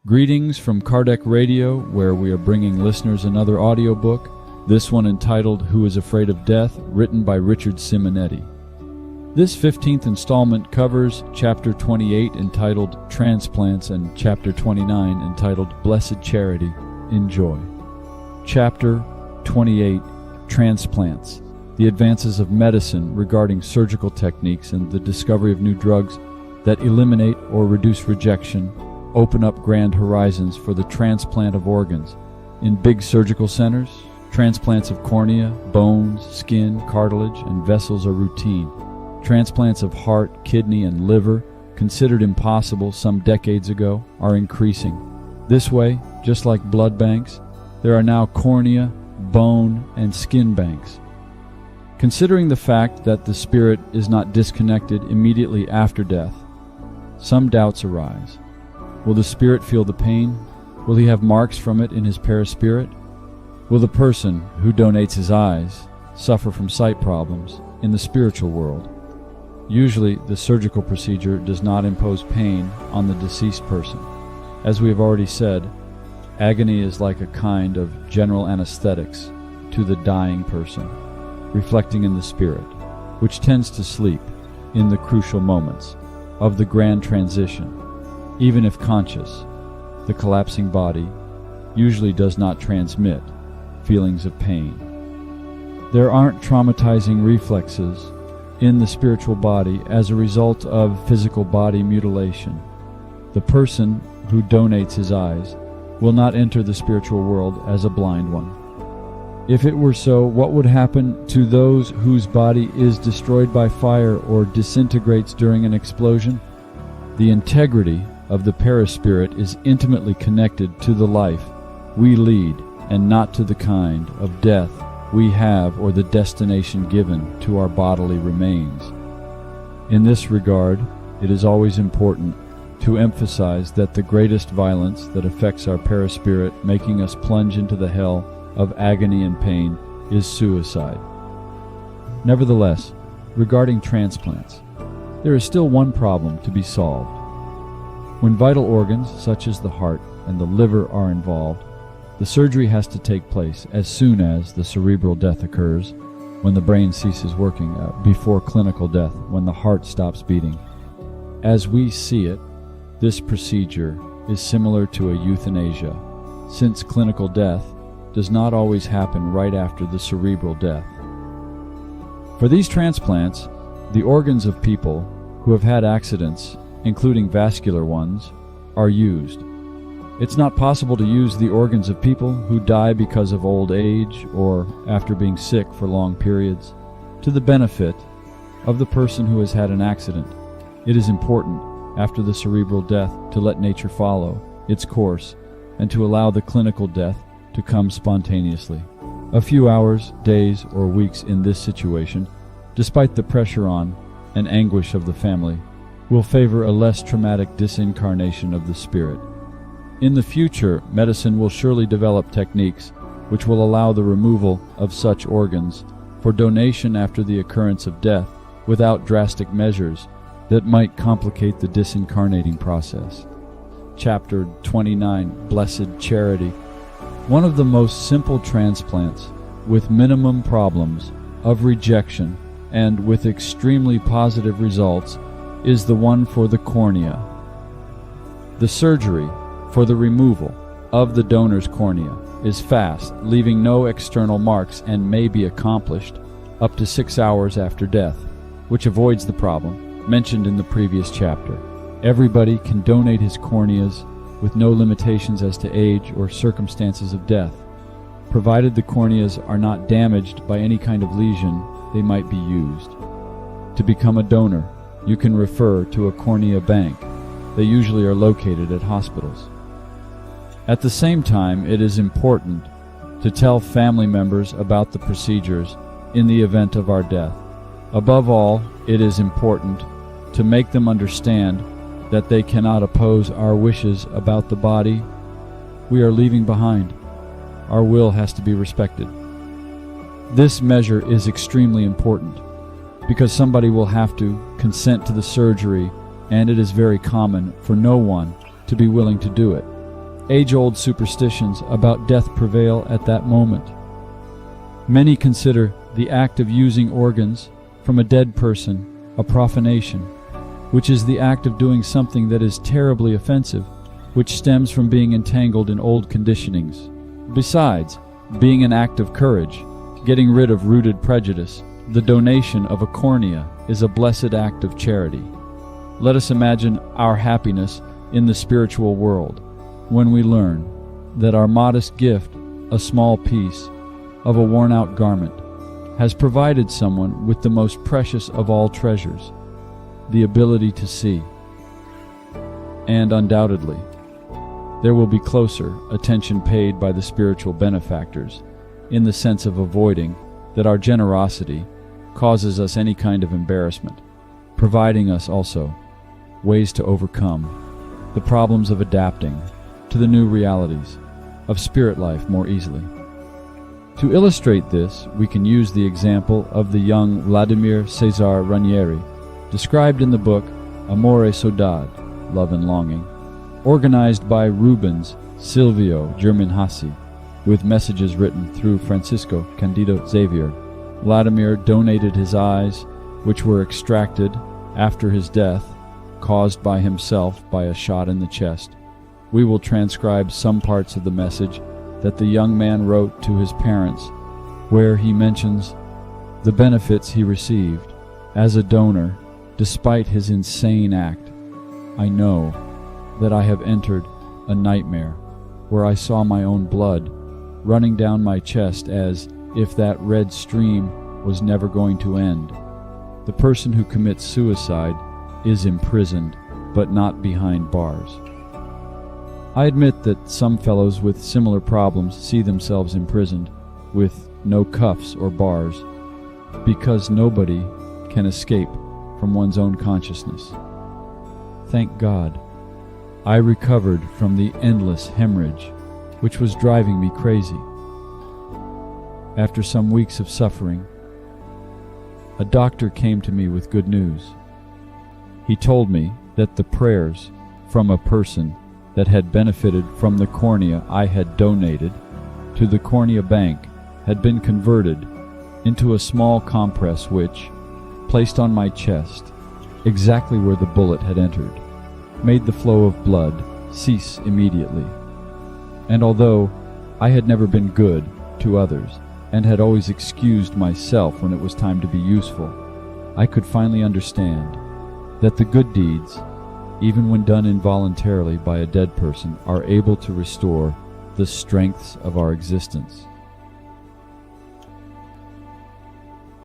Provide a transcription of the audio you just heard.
Greetings from Kardec Radio, where we are bringing listeners another audiobook, this one entitled Who is Afraid of Death, written by Richard Simonetti. This 15th installment covers Chapter 28 entitled Transplants and Chapter 29 entitled Blessed Charity. Enjoy. Chapter 28, Transplants, the advances of medicine regarding surgical techniques and the discovery of new drugs that eliminate or reduce rejection, open up grand horizons for the transplant of organs. In big surgical centers, transplants of cornea, bones, skin, cartilage, and vessels are routine. Transplants of heart, kidney, and liver, considered impossible some decades ago, are increasing. This way, just like blood banks, there are now cornea, bone, and skin banks. Considering the fact that the spirit is not disconnected immediately after death, some doubts arise. Will the spirit feel the pain? Will he have marks from it in his perispirit? Will the person who donates his eyes suffer from sight problems in the spiritual world? Usually, the surgical procedure does not impose pain on the deceased person. As we have already said, agony is like a kind of general anesthetics to the dying person, reflecting in the spirit, which tends to sleep in the crucial moments of the grand transition. Even if conscious, the collapsing body usually does not transmit feelings of pain. There aren't traumatizing reflexes in the spiritual body as a result of physical body mutilation. The person who donates his eyes will not enter the spiritual world as a blind one. If it were so, what would happen to those whose body is destroyed by fire or disintegrates during an explosion? The integrity of the perispirit is intimately connected to the life we lead and not to the kind of death we have or the destination given to our bodily remains. In this regard, it is always important to emphasize that the greatest violence that affects our perispirit, making us plunge into the hell of agony and pain, is suicide. Nevertheless, regarding transplants, there is still one problem to be solved. When vital organs, such as the heart and the liver, are involved, the surgery has to take place as soon as the cerebral death occurs, when the brain ceases working, before clinical death, when the heart stops beating. As we see it, this procedure is similar to a euthanasia, since clinical death does not always happen right after the cerebral death. For these transplants, the organs of people who have had accidents, including vascular ones, are used. It's not possible to use the organs of people who die because of old age or after being sick for long periods to the benefit of the person who has had an accident. It is important, after the cerebral death, to let nature follow its course and to allow the clinical death to come spontaneously. A few hours, days, or weeks in this situation, despite the pressure on and anguish of the family, will favor a less traumatic disincarnation of the spirit. In the future, medicine will surely develop techniques which will allow the removal of such organs for donation after the occurrence of death without drastic measures that might complicate the disincarnating process. Chapter 29, Blessed Charity. One of the most simple transplants, with minimum problems of rejection and with extremely positive results, is the one for the cornea. The surgery for the removal of the donor's cornea is fast, leaving no external marks, and may be accomplished up to 6 hours after death, which avoids the problem mentioned in the previous chapter. Everybody can donate his corneas with no limitations as to age or circumstances of death. Provided the corneas are not damaged by any kind of lesion, they might be used. To become a donor, you can refer to a cornea bank. They usually are located at hospitals. At the same time, it is important to tell family members about the procedures in the event of our death. Above all, it is important to make them understand that they cannot oppose our wishes about the body we are leaving behind. Our will has to be respected. This measure is extremely important because somebody will have to consent to the surgery, and it is very common for no one to be willing to do it. Age-old superstitions about death prevail at that moment. Many consider the act of using organs from a dead person a profanation, which is the act of doing something that is terribly offensive, which stems from being entangled in old conditionings. Besides being an act of courage, getting rid of rooted prejudice, the donation of a cornea is a blessed act of charity. Let us imagine our happiness in the spiritual world when we learn that our modest gift, a small piece of a worn-out garment, has provided someone with the most precious of all treasures, the ability to see. And undoubtedly, there will be closer attention paid by the spiritual benefactors in the sense of avoiding that our generosity causes us any kind of embarrassment, providing us also ways to overcome the problems of adapting to the new realities of spirit life more easily. To illustrate this, we can use the example of the young Vladimir Cesar Ranieri, described in the book Amore e Saudade, Love and Longing, organized by Rubens Silvio Germanhassi, with messages written through Francisco Candido Xavier. Vladimir donated his eyes, which were extracted after his death, caused by himself by a shot in the chest. We will transcribe some parts of the message that the young man wrote to his parents, where he mentions the benefits he received as a donor despite his insane act. I know that I have entered a nightmare where I saw my own blood running down my chest as if that red stream was never going to end. The person who commits suicide is imprisoned, but not behind bars. I admit that some fellows with similar problems see themselves imprisoned with no cuffs or bars, because nobody can escape from one's own consciousness. Thank God, I recovered from the endless hemorrhage which was driving me crazy. After some weeks of suffering, a doctor came to me with good news. He told me that the prayers from a person that had benefited from the cornea I had donated to the cornea bank had been converted into a small compress which, placed on my chest, exactly where the bullet had entered, made the flow of blood cease immediately. And although I had never been good to others and had always excused myself when it was time to be useful, I could finally understand that the good deeds, even when done involuntarily by a dead person, are able to restore the strengths of our existence.